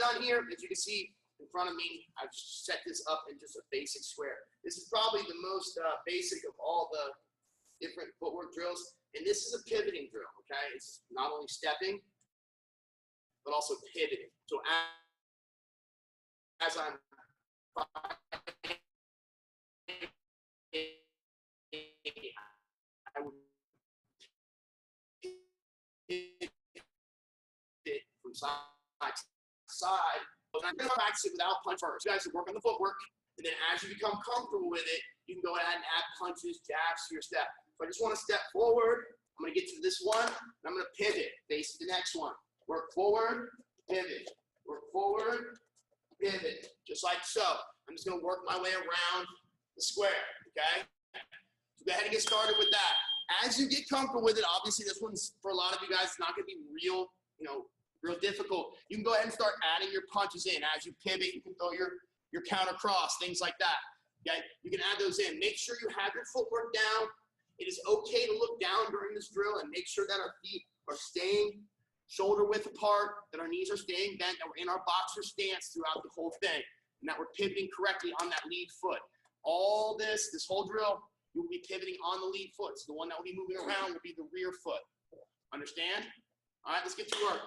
done here, as you can see in front of me, I've set this up in just a basic square. This is probably the most basic of all the different footwork drills. And this is a pivoting drill, okay? It's not only stepping, but also pivoting. So as I'm I would pivot from side to side. But I'm going to practice it without punch first. You guys can work on the footwork, and then as you become comfortable with it, you can go ahead and add punches, jabs to your step. So I just want to step forward. I'm going to get to this one, and I'm going to pivot, face the next one. Work forward, pivot. Work forward, pivot, just like so. I'm just going to work my way around the square, okay? So go ahead and get started with that. As you get comfortable with it, obviously this one's, for a lot of you guys, it's not going to be real difficult. You can go ahead and start adding your punches in. As you pivot, you can throw your counter cross, things like that, okay? You can add those in. Make sure you have your footwork down. It is okay to look down during this drill and make sure that our feet are staying shoulder width apart, that our knees are staying bent, that we're in our boxer stance throughout the whole thing, and that we're pivoting correctly on that lead foot. All this whole drill, you will be pivoting on the lead foot. So the one that will be moving around will be the rear foot. Understand? All right, let's get to work.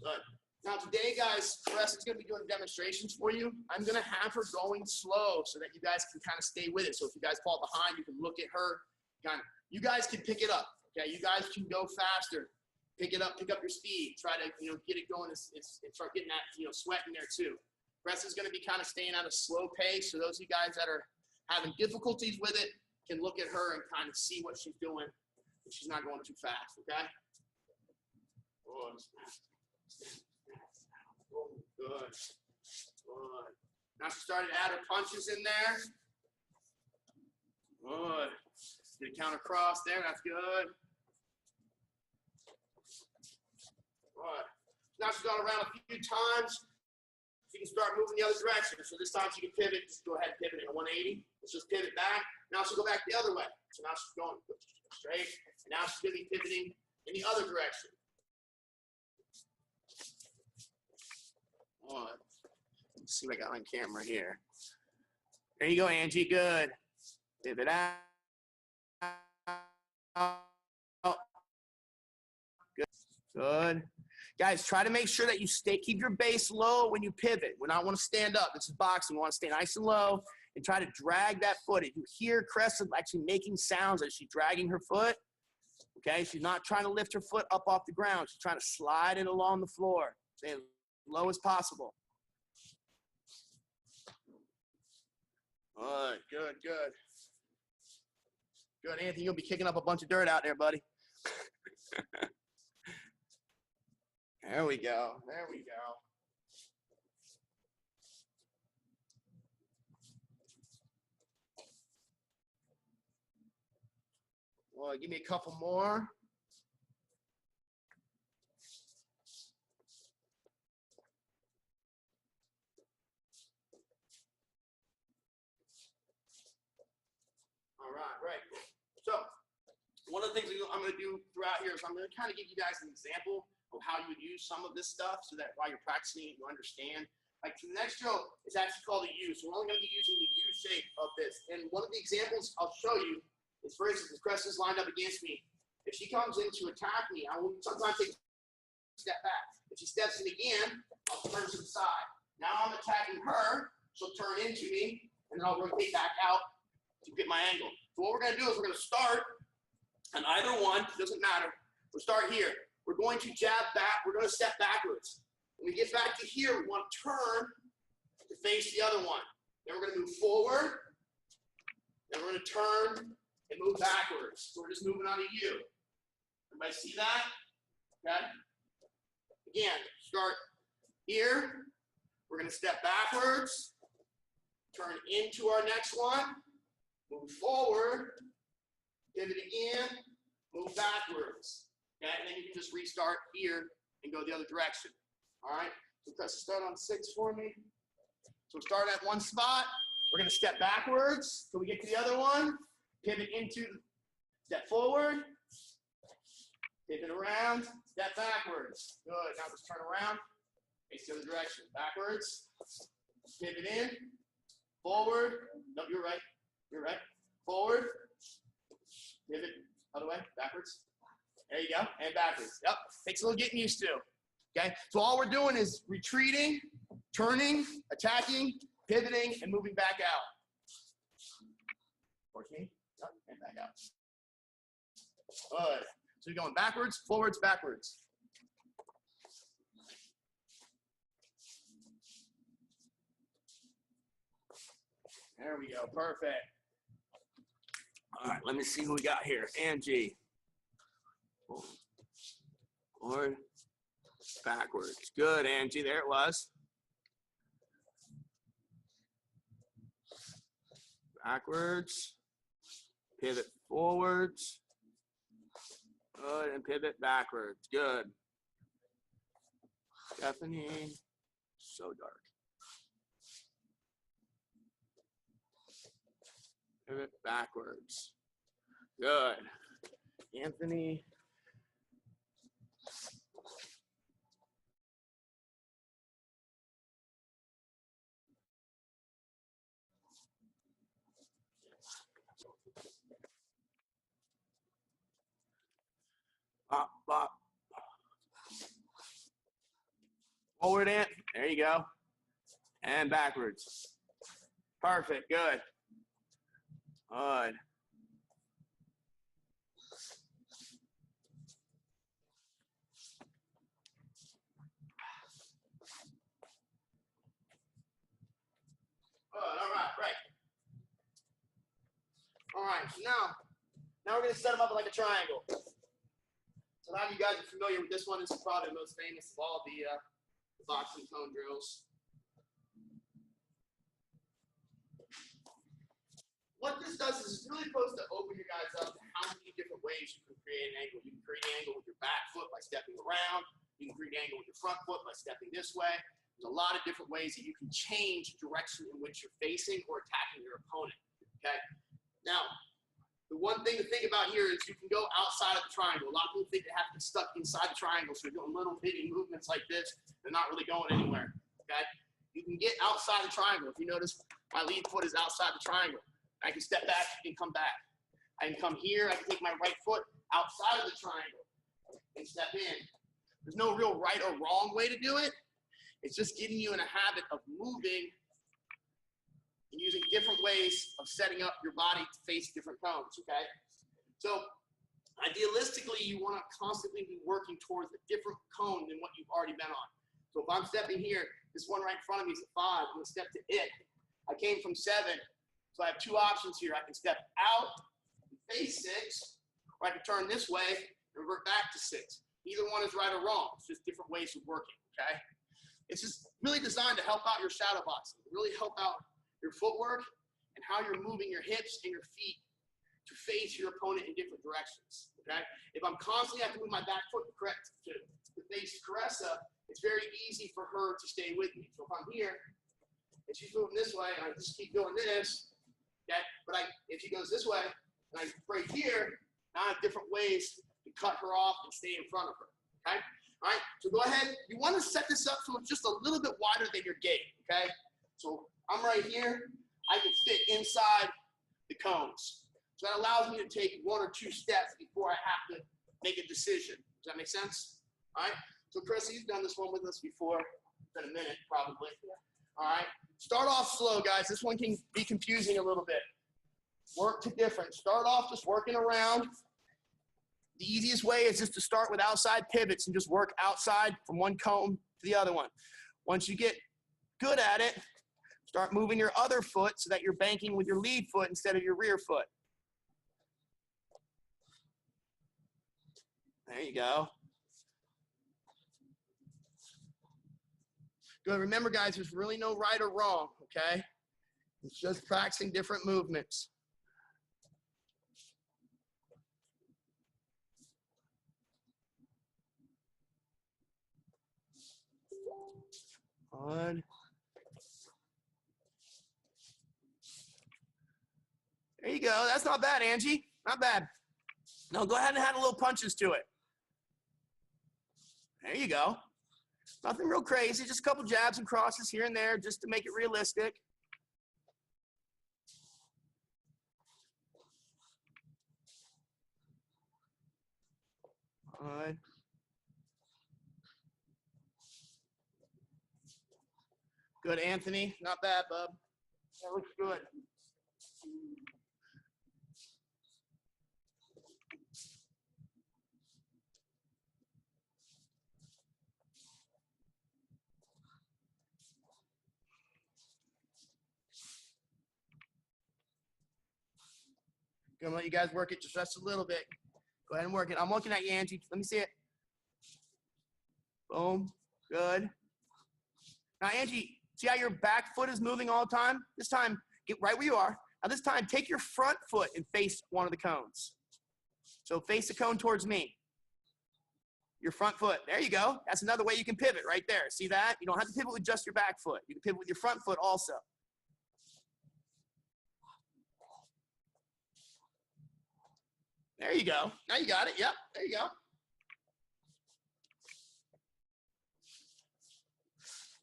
Good. Now today, guys, Cress is going to be doing demonstrations for you. I'm going to have her going slow so that you guys can kind of stay with it. So if you guys fall behind, you can look at her. You guys can pick it up. Okay, you guys can go faster. Pick it up, pick up your speed. Try to get it going and start getting that sweat in there too. Cress is going to be kind of staying at a slow pace. So those of you guys that are having difficulties with it can look at her and kind of see what she's doing. If she's not going too fast. Okay. Good. Good. Good. Now she started to add her punches in there. Good. Get a counter cross there. That's good. Good. Now she's gone around a few times. She can start moving the other direction. So this time she can pivot. Just go ahead and pivot in a 180. Let's just pivot back. Now she'll go back the other way. So now she's going straight. And now she's going to be pivoting in the other direction. One. Let's see what I got on camera here. There you go, Angie. Good. Pivot out. Good. Good. Guys, try to make sure that you keep your base low when you pivot. We don't want to stand up. This is boxing. We want to stay nice and low and try to drag that foot. If you hear Cress actually making sounds as she's dragging her foot, okay, she's not trying to lift her foot up off the ground. She's trying to slide it along the floor. Stay as low as possible. All right, good, good. Good, Anthony, you'll be kicking up a bunch of dirt out there, buddy. There we go. There we go. Well, give me a couple more. All right, great. So one of the things I'm going to do throughout here is I'm going to kind of give you guys an example of how you would use some of this stuff so that while you're practicing it, you understand. Like the next drill is actually called a U. So we're only going to be using the U shape of this. And one of the examples I'll show you is, for instance, if Cress is lined up against me, if she comes in to attack me, I will sometimes take a step back. If she steps in again, I'll turn to the side. Now I'm attacking her, she'll turn into me, and then I'll rotate back out to get my angle. So what we're going to do is we're going to start on either one, it doesn't matter. We'll start here. We're going to jab back. We're going to step backwards. When we get back to here, we want to turn to face the other one. Then we're going to move forward. Then we're going to turn and move backwards. So we're just moving on a U. Everybody see that? Okay. Again, start here. We're going to step backwards. Turn into our next one. Move forward. Pivot again. Move backwards. Okay, and then you can just restart here and go the other direction. All right, so press start on 6 for me. So start at one spot. We're going to step backwards till we get to the other one. Pivot into, step forward. Pivot around, step backwards. Good. Now just turn around. Face the other direction. Backwards. Pivot in. Forward. No, you're right. You're right. Forward. Pivot. Other way. Backwards. There you go. And backwards. Yep. Takes a little getting used to. Okay. So all we're doing is retreating, turning, attacking, pivoting, and moving back out. Towards me. Yep. And back out. Good. So you're going backwards, forwards, backwards. There we go. Perfect. All right, let me see who we got here. Angie. Forward, backwards. Good, Angie. There it was. Backwards. Pivot forwards. Good, and pivot backwards. Good. Stephanie. So dark. Pivot backwards. Good. Anthony. Bop, bop. Forward in. There you go. And backwards. Perfect. Good. Good. Good. All right. Right. All right. So now we're going to set them up like a triangle. So a lot of you guys are familiar with this one. This is probably the most famous of all the boxing cone drills. What this does is it's really supposed to open you guys up to how many different ways you can create an angle. You can create an angle with your back foot by stepping around. You can create an angle with your front foot by stepping this way. There's a lot of different ways that you can change the direction in which you're facing or attacking your opponent. Okay? Now, the one thing to think about here is you can go outside of the triangle. A lot of people think they have to be stuck inside the triangle, so they're doing little bitty movements like this. They're not really going anywhere. Okay? You can get outside the triangle. If you notice, my lead foot is outside the triangle. I can step back and come back. I can come here. I can take my right foot outside of the triangle and step in. There's no real right or wrong way to do it. It's just getting you in a habit of moving and using different ways of setting up your body to face different cones, okay? So idealistically, you want to constantly be working towards a different cone than what you've already been on. So if I'm stepping here, this one right in front of me is a 5. I'm going to step to it. I came from 7. So I have 2 options here. I can step out and face 6, or I can turn this way and revert back to 6. Either one is right or wrong. It's just different ways of working, okay? It's just really designed to help out your shadow boxing, really help out your footwork and how you're moving your hips and your feet to face your opponent in different directions, okay? If I'm constantly having to move my back foot correct to face Caressa, it's very easy for her to stay with me. So if I'm here and she's moving this way and I just keep doing this, okay? But if she goes this way and I break here, now I have different ways to cut her off and stay in front of her, okay? All right, so go ahead. You want to set this up so it's just a little bit wider than your gate, okay? So I'm right here. I can fit inside the cones. So that allows me to take 1 or 2 steps before I have to make a decision. Does that make sense? All right, so Chris, you've done this one with us before. It's been a minute, probably. All right, start off slow, guys. This one can be confusing a little bit. Work to different. Start off just working around. The easiest way is just to start with outside pivots and just work outside from one cone to the other one. Once you get good at it, start moving your other foot so that you're banking with your lead foot instead of your rear foot. There you go. Good. Remember, guys, there's really no right or wrong, okay? It's just practicing different movements. On. There you go. That's not bad, Angie. Not bad. Now go ahead and add a little punches to it. There you go. Nothing real crazy, just a couple jabs and crosses here and there just to make it realistic. All right. Good, Anthony. Not bad, bub. That looks good. Gonna let you guys work it just a little bit. Go ahead and work it. I'm looking at you, Angie. Let me see it. Boom. Good. Now, Angie, see how your back foot is moving all the time? This time, get right where you are. Now, this time, take your front foot and face one of the cones. So face the cone towards me. Your front foot. There you go. That's another way you can pivot right there. See that? You don't have to pivot with just your back foot. You can pivot with your front foot also. There you go. Now you got it. Yep. There you go.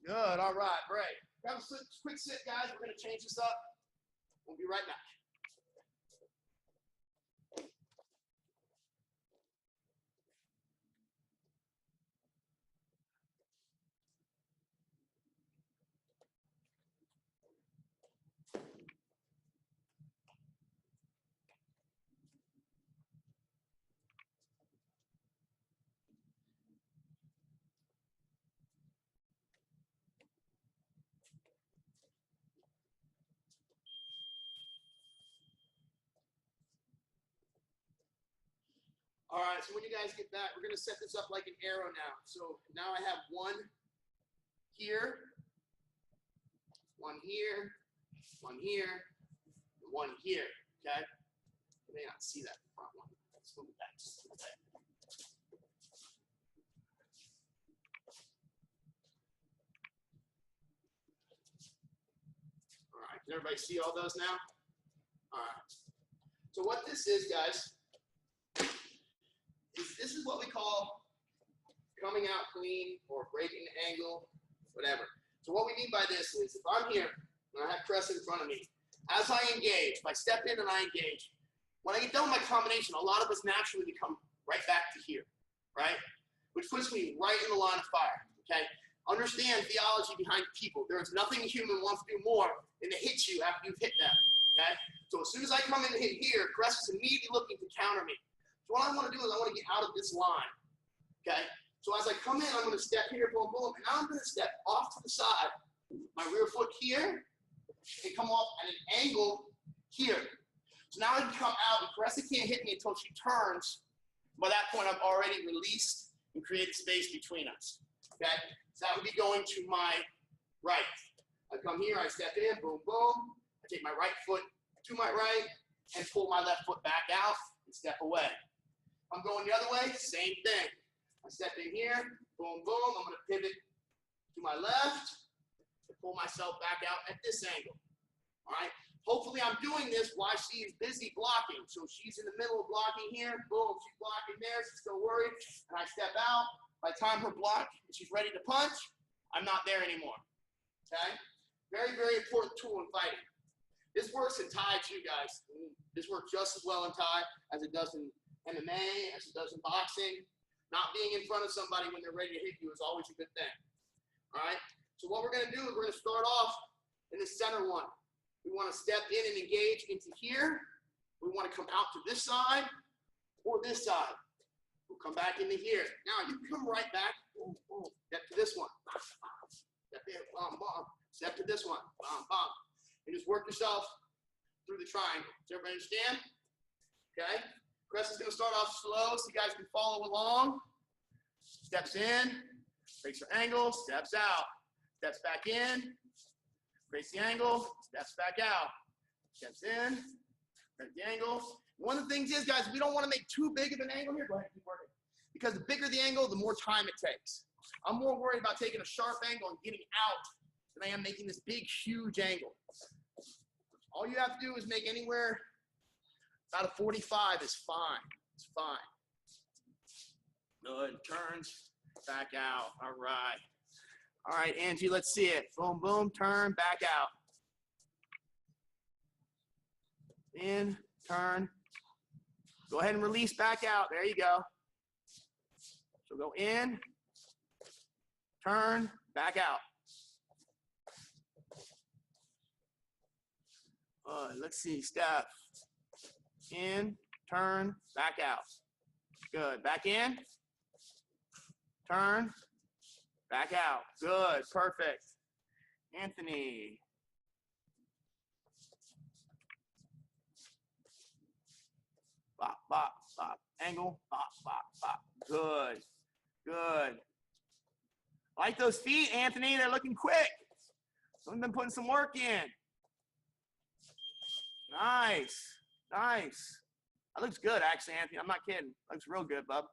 Good. All right. Great. Grab a quick sit, guys. We're going to change this up. We'll be right back. All right, so when you guys get back, we're going to set this up like an arrow now. So now I have one here, one here, one here, and one here, okay? You may not see that front one. Let's move it back just a little bit. All right, can everybody see all those now? All right. So what this is, guys, this is what we call coming out clean or breaking the angle, whatever. So what we mean by this is if I'm here and I have Cress in front of me, as I engage, if I step in and I engage, when I get done with my combination, a lot of us naturally become right back to here, right? Which puts me right in the line of fire, okay? Understand theology behind people. There is nothing a human wants to do more than to hit you after you've hit them, okay? So as soon as I come in and hit here, Cress is immediately looking to counter me. So what I want to do is I want to get out of this line, okay? So as I come in, I'm going to step here, boom, boom, and now I'm going to step off to the side, my rear foot here, and come off at an angle here. So now I can come out, and Caressa can't hit me until she turns. By that point, I've already released and created space between us, okay? So that would be going to my right. I come here, I step in, boom, boom. I take my right foot to my right and pull my left foot back out and step away. I'm going the other way, same thing. I step in here, boom, boom. I'm going to pivot to my left and pull myself back out at this angle. All right. Hopefully I'm doing this while she is busy blocking. So she's in the middle of blocking here. Boom, she's blocking there. She's still worried. And I step out. By the time her block and she's ready to punch, I'm not there anymore. Okay? Very, very important tool in fighting. This works in Thai too, guys. This works just as well in Thai as it does in MMA, as it does in boxing. Not being in front of somebody when they're ready to hit you is always a good thing. All right? So what we're going to do is we're going to start off in the center one. We want to step in and engage into here. We want to come out to this side or this side. We'll come back into here. Now you can come right back. Boom, boom. Step to this one. Step in. Bum, bum. Step to this one. Bum, bum. And just work yourself through the triangle. Does everybody understand? Okay. Cress is going to start off slow so you guys can follow along. Steps in, breaks her angle, steps out. Steps back in, breaks the angle, steps back out. Steps in, breaks the angle. One of the things is, guys, we don't want to make too big of an angle here. Go ahead, keep working. Because the bigger the angle, the more time it takes. I'm more worried about taking a sharp angle and getting out than I am making this big, huge angle. All you have to do is make anywhere about a 45 is fine. It's fine. Good. Turns. back out. All right. All right, Angie, let's see it. Boom, boom, turn, back out. In, turn. Go ahead and release back out. There you go. So go in, turn, back out. Let's see, step. In, turn, back out. Good. Back in, turn, back out. Good. Perfect. Anthony. Bop, bop, bop. Angle, bop, bop, bop. Good. Good. Like those feet, Anthony. They're looking quick. Someone's been putting some work in. Nice. Nice. That looks good, actually, Anthony. I'm not kidding. Looks real good, bub.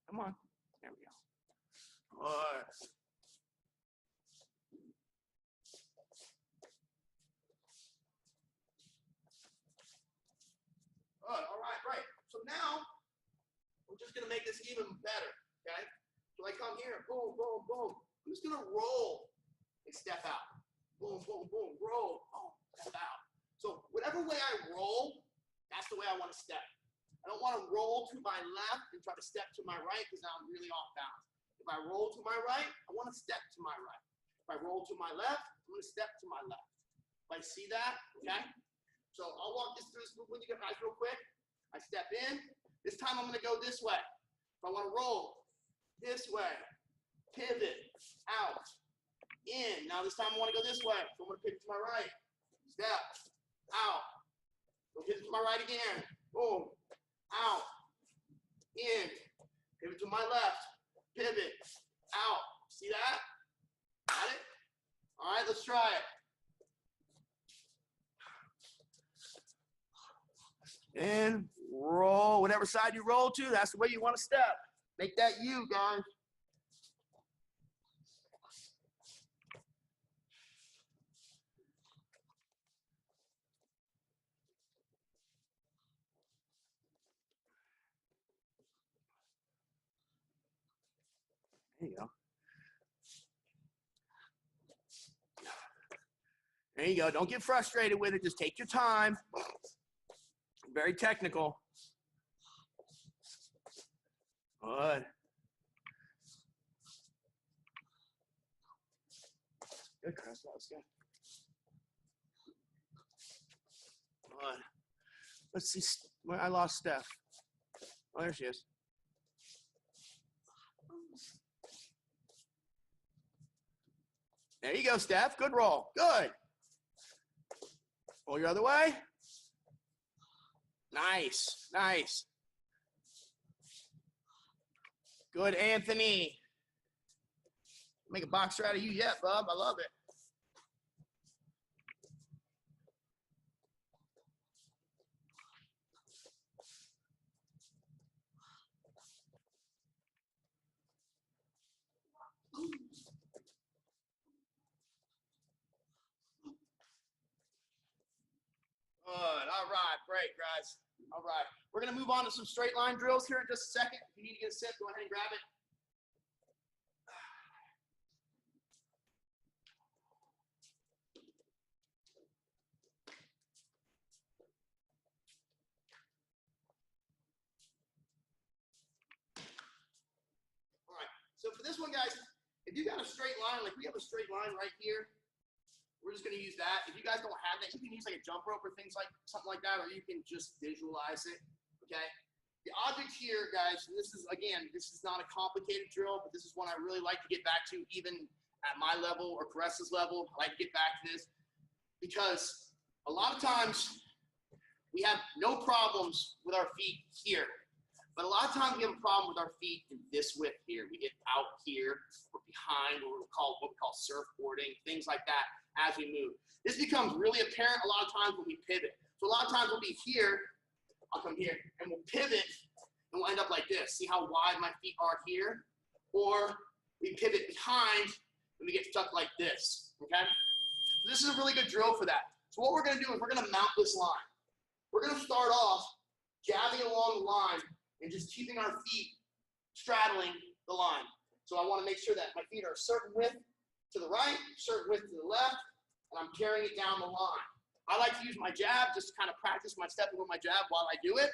Come on. There we go. All right. All right, right. So now, we're just going to make this even better, okay? So I come here, boom, boom, boom. I'm just going to roll and step out. Boom, boom, boom, roll, boom, step out. So whatever way I roll, that's the way I want to step. I don't want to roll to my left and try to step to my right because now I'm really off balance. If I roll to my right, I want to step to my right. If I roll to my left, I'm going to step to my left. If I see that, okay? So I'll walk this through this with you guys real quick. I step in. This time I'm going to go this way. If I want to roll this way, pivot, out, in. Now this time I want to go this way. So I'm going to pivot to my right. Step, out. Go pivot to my right again. Boom, out, in. Pivot to my left. Pivot, out. See that? Got it? All right, let's try it. And roll. Whatever side you roll to, that's the way you want to step. Make that you, guys. There you go. There you go. Don't get frustrated with it. Just take your time. Very technical. Good. Good, Chris. That was good. Good. Let's see. I lost Steph. Oh, there she is. There you go, Steph. Good roll. Good. Roll your other way. Nice. Nice. Good, Anthony. Make a boxer out of you yet, bub. I love it. Good. All right. Great, guys. All right. We're going to move on to some straight line drills here in just a second. If you need to get a sip, go ahead and grab it. All right. So for this one, guys, if you got a straight line, like we have a straight line right here, we're just going to use that. If you guys don't have that, you can use like a jump rope or things like something like that, or you can just visualize it. Okay. The object here, guys, and this is, again, this is not a complicated drill, but this is one I really like to get back to even at my level or Caressa's level. I like to get back to this because a lot of times we have no problems with our feet here, but a lot of times we have a problem with our feet in this width here. We get out here or behind what we call surfboarding, things like that as we move. This becomes really apparent a lot of times when we pivot. So a lot of times we'll be here, I'll come here, and we'll pivot, and we'll end up like this. See how wide my feet are here? Or we pivot behind, and we get stuck like this, okay? So this is a really good drill for that. So what we're gonna do is we're gonna mount this line. We're gonna start off jabbing along the line and just keeping our feet straddling the line. So I want to make sure that my feet are a certain width to the right, certain width to the left, and I'm carrying it down the line. I like to use my jab just to kind of practice my stepping with my jab while I do it.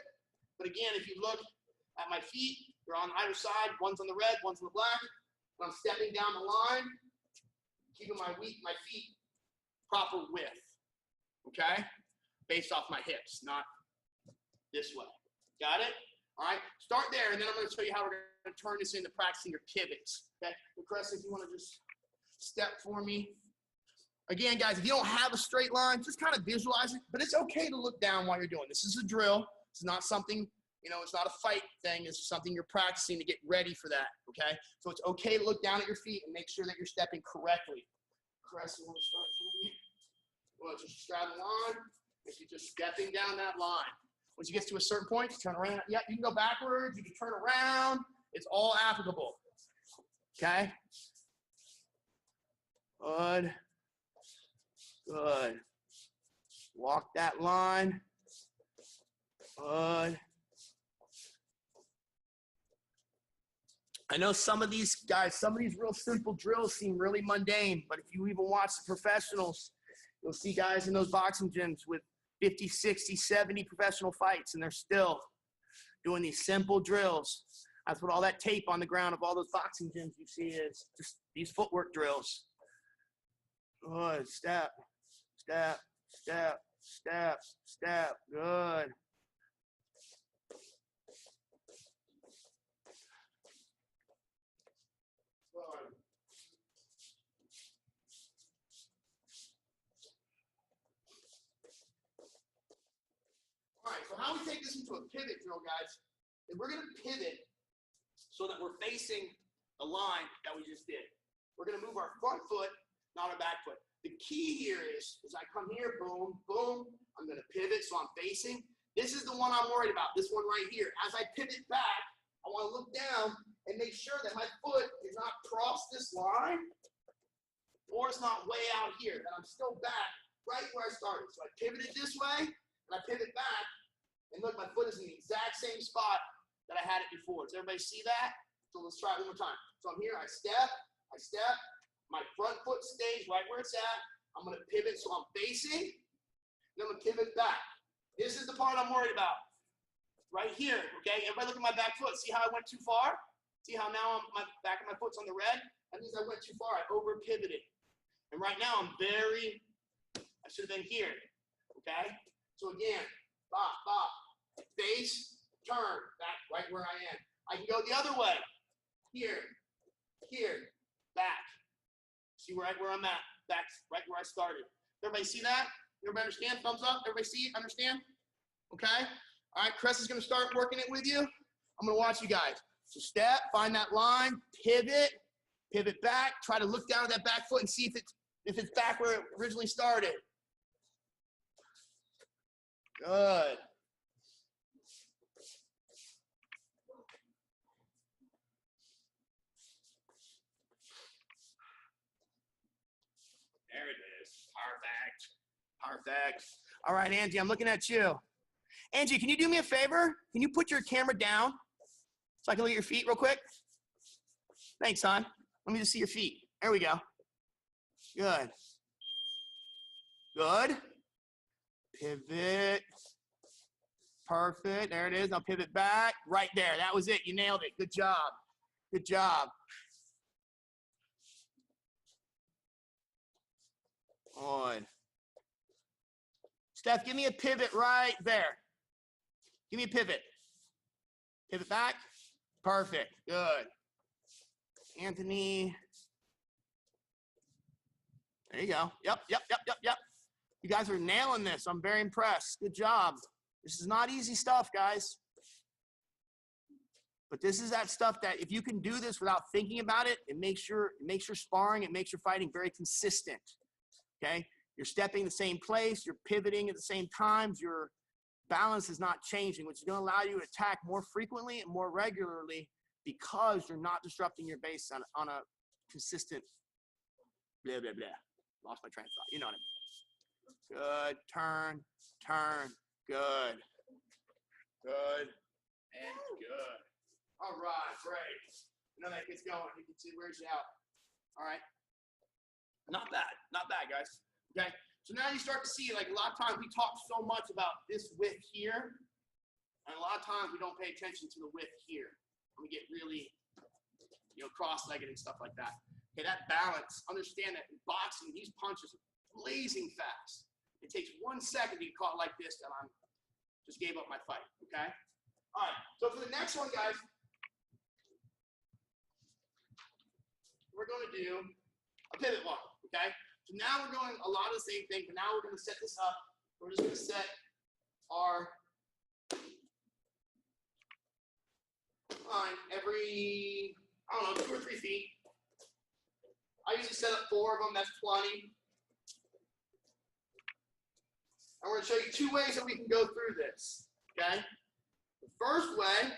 But again, if you look at my feet, they're on either side. One's on the red, one's on the black. And I'm stepping down the line, keeping my feet proper width, okay? Based off my hips, not this way. Got it? All right, start there, and then I'm going to show you how we're going to turn this into practicing your pivots. Okay, so Chris, if you want to just step for me. Again, guys, if you don't have a straight line, just kind of visualize it, but it's okay to look down while you're doing this. This is a drill. It's not something, you know, it's not a fight thing. It's something you're practicing to get ready for that, okay? So it's okay to look down at your feet and make sure that you're stepping correctly. Chris, you want to start for me? Well, just straddle the line. If you're just stepping down that line. Once you get to a certain point, you turn around. Yeah, you can go backwards. You can turn around. It's all applicable. Okay? Good. Good. Walk that line. Good. I know some of these guys, some of these real simple drills seem really mundane, but if you even watch the professionals, you'll see guys in those boxing gyms with 50, 60, 70 professional fights, and they're still doing these simple drills. That's what all that tape on the ground of all those boxing gyms you see is, just these footwork drills. Good. Step, step, step, step, step. Good. All right, so how we take this into a pivot drill, guys, is we're going to pivot so that we're facing the line that we just did. We're going to move our front foot, not our back foot. The key here is I come here, boom, boom. I'm going to pivot so I'm facing. This is the one I'm worried about, this one right here. As I pivot back, I want to look down and make sure that my foot is not cross this line or it's not way out here, that I'm still back right where I started. So I pivoted this way, and I pivot back, and look, my foot is in the exact same spot that I had it before. Does everybody see that? So let's try it one more time. So I'm here, I step, my front foot stays right where it's at. I'm gonna pivot so I'm facing, then I'm gonna pivot back. This is the part I'm worried about. Right here, okay? Everybody look at my back foot. See how I went too far? See how now my back of my foot's on the red? That means I went too far, I over pivoted. And right now I should have been here, okay? So again, bop, bop, face, turn, back right where I am. I can go the other way. Here, back. See where I'm at, back right where I started. Everybody see that? Everybody understand? Thumbs up, everybody see it, understand? Okay? All right, Chris is gonna start working it with you. I'm gonna watch you guys. So step, find that line, pivot back, try to look down at that back foot and see if it's back where it originally started. Good. There it is. Perfect. All right, Angie, I'm looking at you. Angie, can you do me a favor? Can you put your camera down so I can look at your feet real quick? Thanks, hon. Let me just see your feet. There we go. Good. Good. Pivot. Perfect. There it is. Now pivot back. Right there. That was it. You nailed it. Good job. Good job. On. Steph, give me a pivot right there. Give me a pivot. Pivot back. Perfect. Good. Anthony. There you go. Yep. You guys are nailing this. I'm very impressed. Good job. This is not easy stuff, guys. But this is that stuff that if you can do this without thinking about it, it makes your sparring, it makes your fighting very consistent. Okay? You're stepping the same place, you're pivoting at the same times, your balance is not changing, which is going to allow you to attack more frequently and more regularly because you're not disrupting your base on a consistent blah, blah, blah. Lost my train of thought. You know what I mean. Good. Turn. Good. And good. All right, great. Now that gets going. You can see where's you out. All right. Not bad, guys. Okay. So now you start to see, like, a lot of times we talk so much about this width here, and a lot of times we don't pay attention to the width here. We get really, cross-legged and stuff like that. Okay, that balance. Understand that in boxing, these punches are blazing fast. It takes 1 second to get caught like this, and I'm just gave up my fight. Okay. All right. So for the next one, guys, we're going to do a pivot walk. Okay. So now we're doing a lot of the same thing, but now we're going to set this up. We're just going to set our line every, 2 or 3 feet. I usually set up 4 of them. That's plenty. And we're going to show you 2 ways that we can go through this. Okay. The first way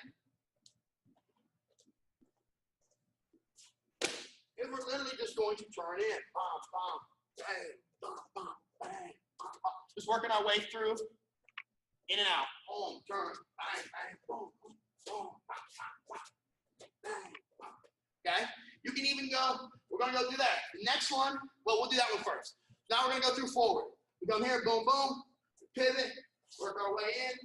is we're literally just going to turn in. Bam, bam, bang, bam, bam, bang, bam, bam. Just working our way through, in and out. Boom, turn, bang, bang, boom, boom, boom, bang, bang, bang, bang. Okay? You can even go, we're going to go do that. The next one, well, we'll do that one first. Now we're going to go through forward. We come here, boom, boom, pivot, work our way in,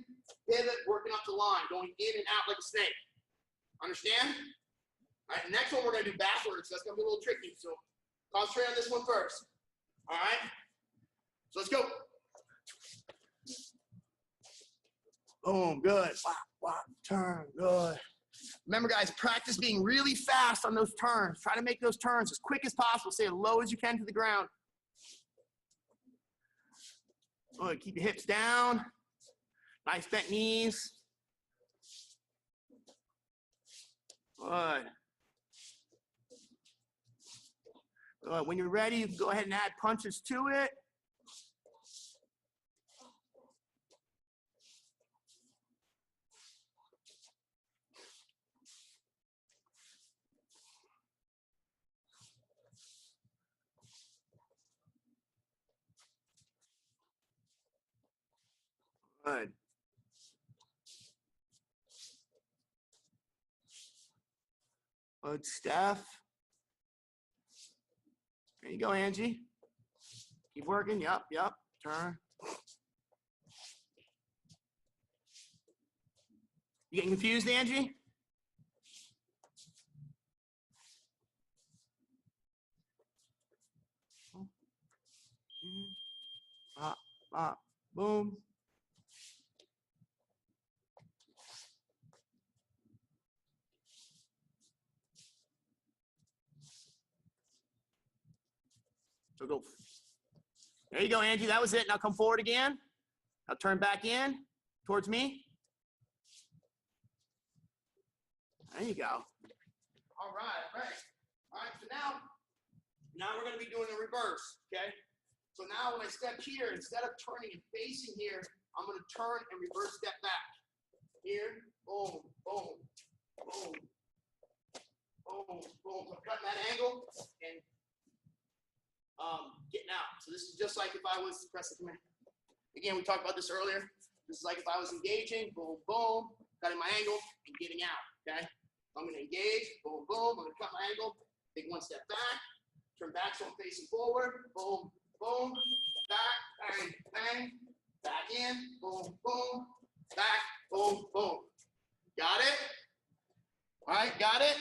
pivot, working up the line, going in and out like a snake. Understand? All right, the next one we're going to do backwards. That's going to be a little tricky. So concentrate on this one first. All right? So let's go. Boom, good. Wah, wah, turn, good. Remember, guys, practice being really fast on those turns. Try to make those turns as quick as possible. Stay as low as you can to the ground. Good. Keep your hips down. Nice bent knees. Good. Good. When you're ready, you can go ahead and add punches to it. Good. Good, Steph. There you go, Angie. Keep working. Yep, yep. Turn. You getting confused, Angie? Bop, bop, boom. So go. There you go, Angie. That was it. Now come forward again. Now turn back in towards me. There you go. All right, right. All right, so now we're going to be doing the reverse, okay? So now when I step here, instead of turning and facing here, I'm going to turn and reverse step back. Here, boom, boom, boom, boom, boom. So I'm cutting that angle and getting out. So this is just like if I was pressing command. Again, we talked about this earlier. This is like if I was engaging, boom, boom, cutting my angle and getting out, okay? So I'm going to engage, boom, boom. I'm going to cut my angle, take 1 step back, turn back so I'm facing forward, boom, boom, back, bang, bang, back in, boom, boom, back, boom, boom. Got it? All right, got it?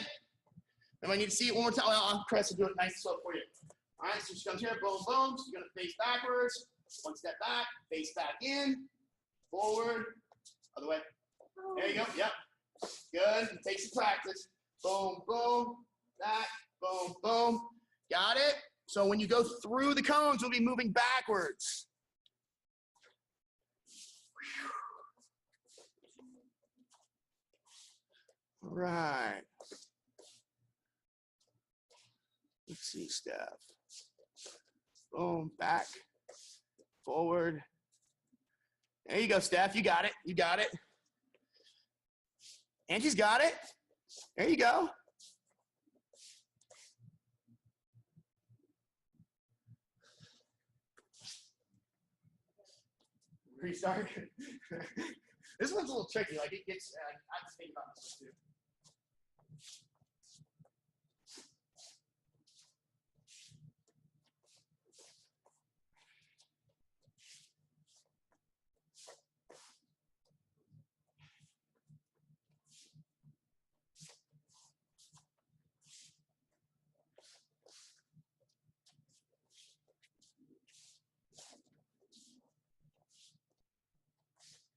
If I need to see it one more time, I'll press and do it nice and slow for you. All right, so she comes here, boom, boom. So you're going to face backwards, 1 step back, face back in, forward, other way. There you go, yep. Good, it takes some practice. Boom, boom, back, boom, boom. Got it? So when you go through the cones, we'll be moving backwards. All right. Let's see, Steph. Boom, back, forward. There you go, Steph. You got it. You got it. Angie's got it. There you go. Restart. This one's a little tricky. Like it gets, I have to think about this one too.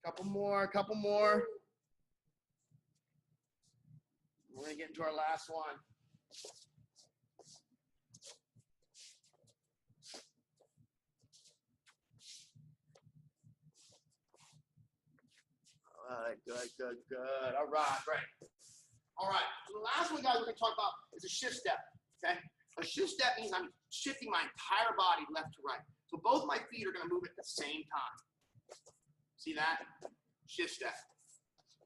Couple more, couple more. We're gonna get into our last one. All right, good, good, good. All right, great. All right, so the last one, guys, we're gonna talk about is a shift step, okay? A shift step means I'm shifting my entire body left to right. So both my feet are gonna move at the same time. See that? Shift step,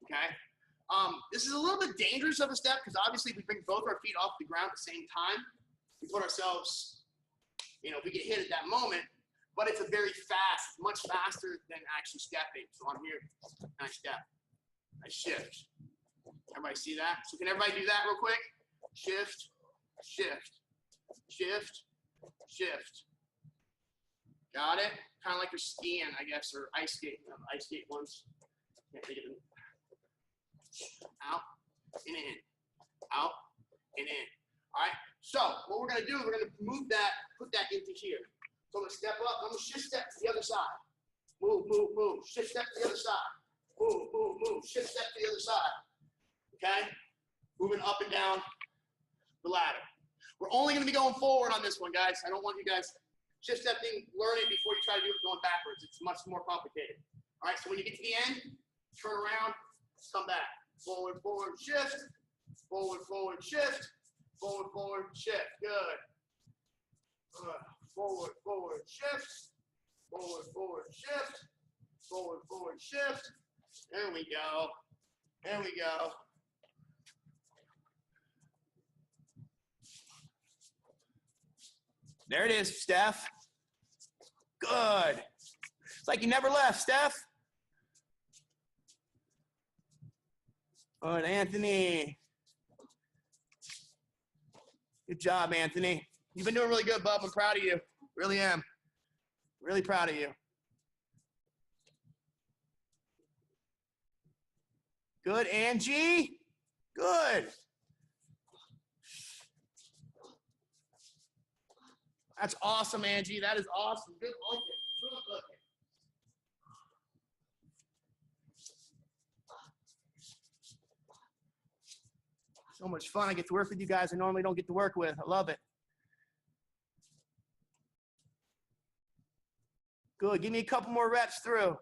okay? This is a little bit dangerous of a step because obviously if we bring both our feet off the ground at the same time, we put ourselves, you know, we get hit at that moment, but it's a very fast, much faster than actually stepping. So I'm here, and I step, I shift. Everybody see that? So can everybody do that real quick? Shift, shift, shift, shift. Got it? Kind of like you're skiing, I guess, or ice skating. Ice skate ones. Can't think of it. Out and in, out and in. All right. So what we're gonna do is we're gonna move that, put that into here. So I'm gonna step up. I'm gonna shift step to the other side. Move, move, move. Shift step to the other side. Move, move, move. Shift step to the other side. Okay. Moving up and down the ladder. We're only gonna be going forward on this one, guys. I don't want you guys shift stepping, learn it before you try to do it going backwards. It's much more complicated. All right. So when you get to the end, turn around, come back. Forward, forward, shift. Forward, forward, shift. Forward, forward, shift. Good. Forward, forward, shift. Forward, forward, shift. Forward, forward, shift. There we go. There we go. There it is, Steph. Good. It's like you never left, Steph. All right, Anthony. Good job, Anthony. You've been doing really good, bub. I'm proud of you. Really am. Really proud of you. Good, Angie. Good. That's awesome, Angie. That is awesome. Good looking. Good looking. So much fun. I get to work with you guys I normally don't get to work with. I love it. Good. Give me a couple more reps through.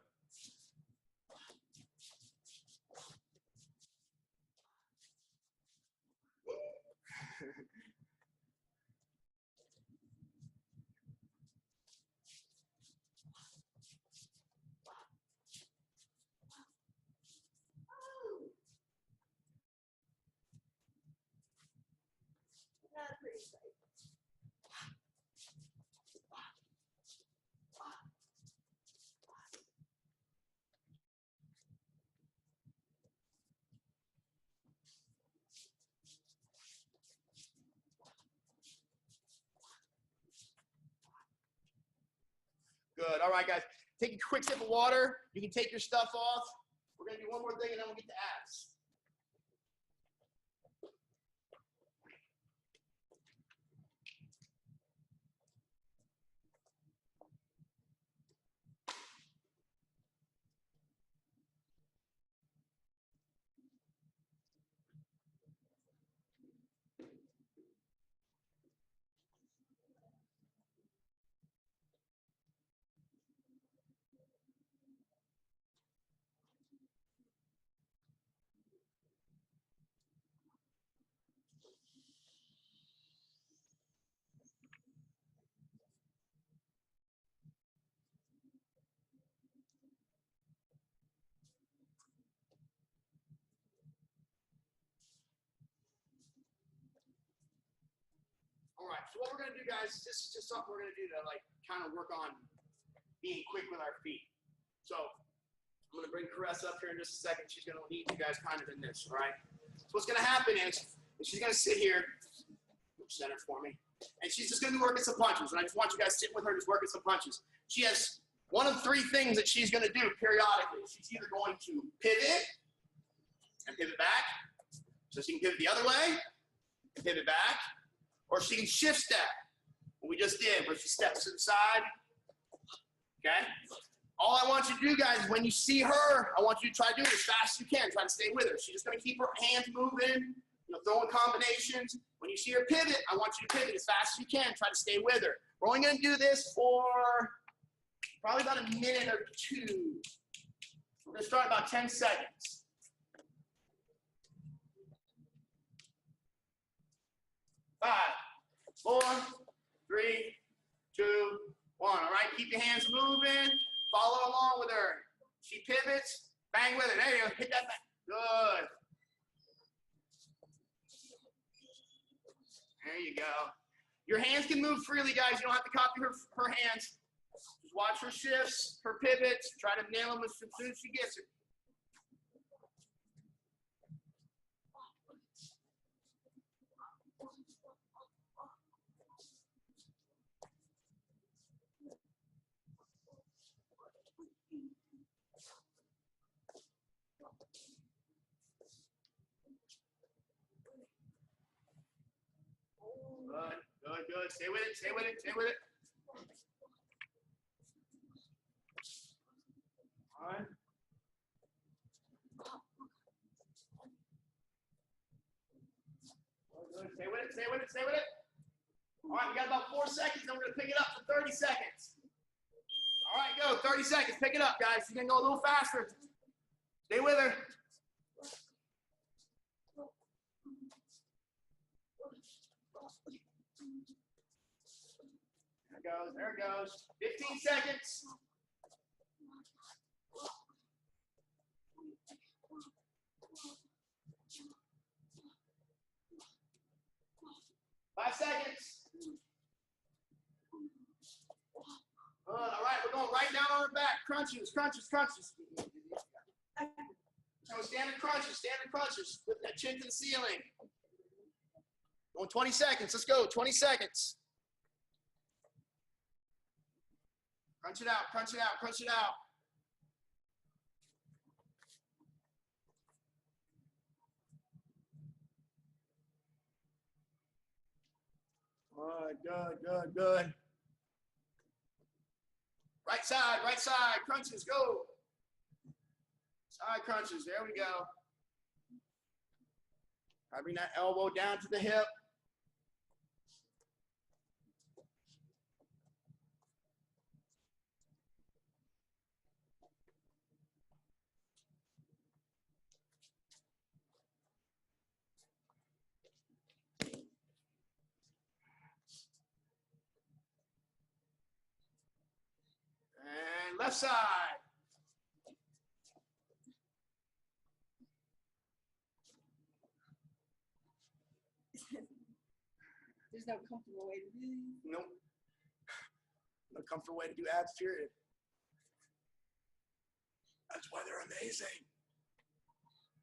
Good. All right, guys. Take a quick sip of water. You can take your stuff off. We're going to do one more thing, and then we'll get to abs. All right, so what we're gonna do, guys, this is just something we're gonna do to like kind of work on being quick with our feet. So I'm going to bring Caressa up here in just a second. She's going to lead you guys kind of in this, all right? So what's going to happen is she's going to sit here, center for me, and she's just going to be working some punches. And I just want you guys sitting with her just working some punches. She has one of three things that she's going to do periodically. She's either going to pivot and pivot back, so she can pivot the other way and pivot back, or she can shift step, what we just did, where she steps to the side, okay? All I want you to do, guys, is when you see her, I want you to try to do it as fast as you can. Try to stay with her. She's just going to keep her hands moving, throwing combinations. When you see her pivot, I want you to pivot as fast as you can. Try to stay with her. We're only going to do this for probably about a minute or two. We're going to start about 10 seconds. 5, 4, 3, 2, 1. All right, keep your hands moving. Follow along with her. She pivots, bang with her. There you go. Hit that back. Good. There you go. Your hands can move freely, guys. You don't have to copy her hands. Just watch her shifts, her pivots. Try to nail them as soon as she gets it. Good, good, good. Stay with it, stay with it, stay with it. All right. Good. Stay with it, stay with it, stay with it. All right, we got about 4 seconds, then we're going to pick it up for 30 seconds. All right, go. 30 seconds. Pick it up, guys. She's going to go a little faster. Stay with her. There it goes. There it goes. 15 seconds. 5 seconds. Good. All right, we're going right down on her back. Crunches, crunches, crunches. So standing crunches. Lift that chin to the ceiling. Going 20 seconds. Let's go. 20 seconds. Crunch it out, crunch it out, crunch it out. All right, good, good, good. Right side, crunches, go. Side crunches, there we go. I bring that elbow down to the hip. And left side. There's no comfortable way to do it. Nope. No comfortable way to do abs, period. That's why they're amazing.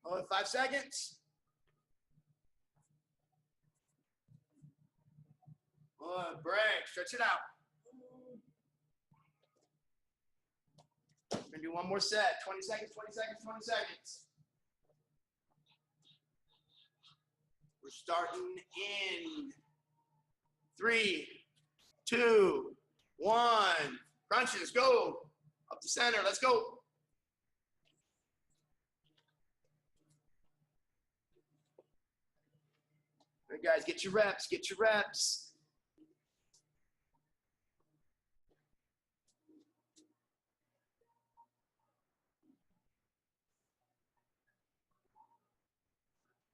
Oh, 5 seconds. Oh, break. Stretch it out. We're going to do one more set. 20 seconds, 20 seconds, 20 seconds. We're starting in 3, 2, 1. Crunches, go. Up the center, let's go. Good, guys, get your reps, get your reps.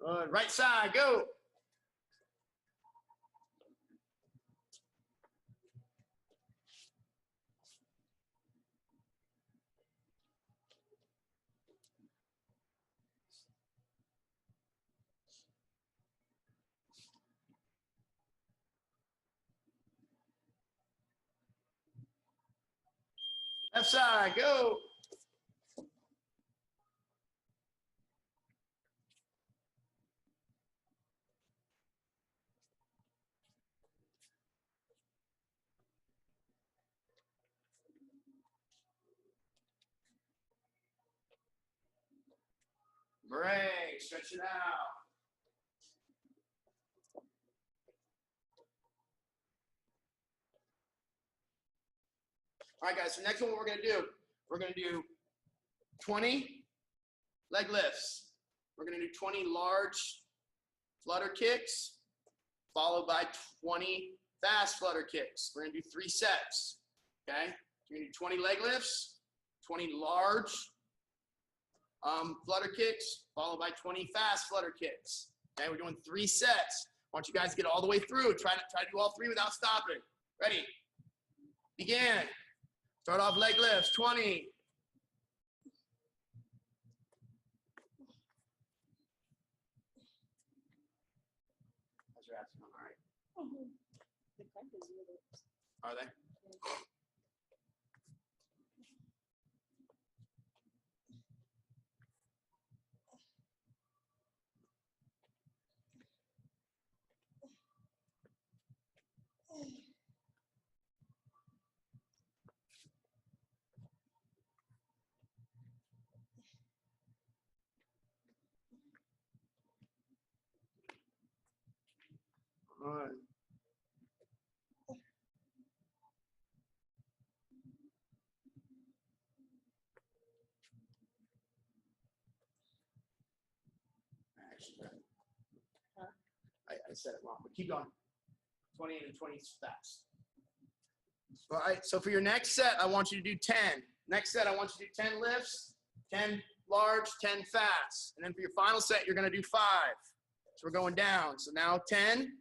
Good, right side, go. Left side, go. Break, stretch it out. All right, guys, so next one, what we're going to do 20 leg lifts. We're going to do 20 large flutter kicks, followed by 20 fast flutter kicks. We're going to do 3 sets, okay? We're going to do 20 leg lifts, 20 large flutter kicks, followed by 20 fast flutter kicks. Okay, we're doing 3 sets. I want you guys to get all the way through. Try to do all 3 without stopping. Ready? Begin. Start off leg lifts, 20. How's your abs going? All right. The cramp is really. Are they? All right. I said it wrong, but keep going. 20 and 20 fast. All right, so for your next set, I want you to do 10. Next set, I want you to do 10 lifts, 10 large, 10 fast. And then for your final set, you're going to do 5. So we're going down. So now 10.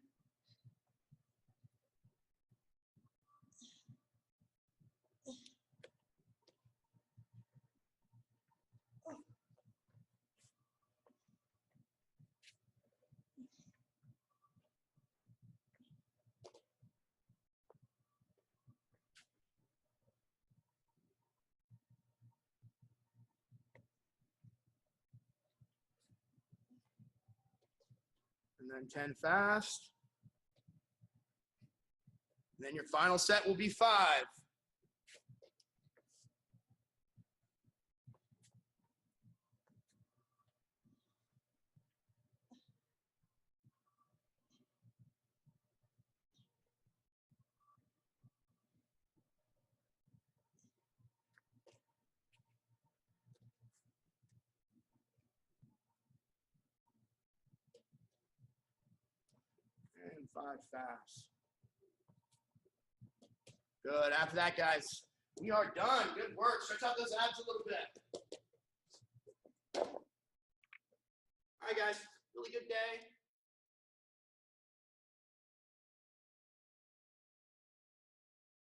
And then 10 fast. And then your final set will be 5. And 5 fast. Good. After that, guys, we are done. Good work. Stretch out those abs a little bit. All right, guys. Really good day.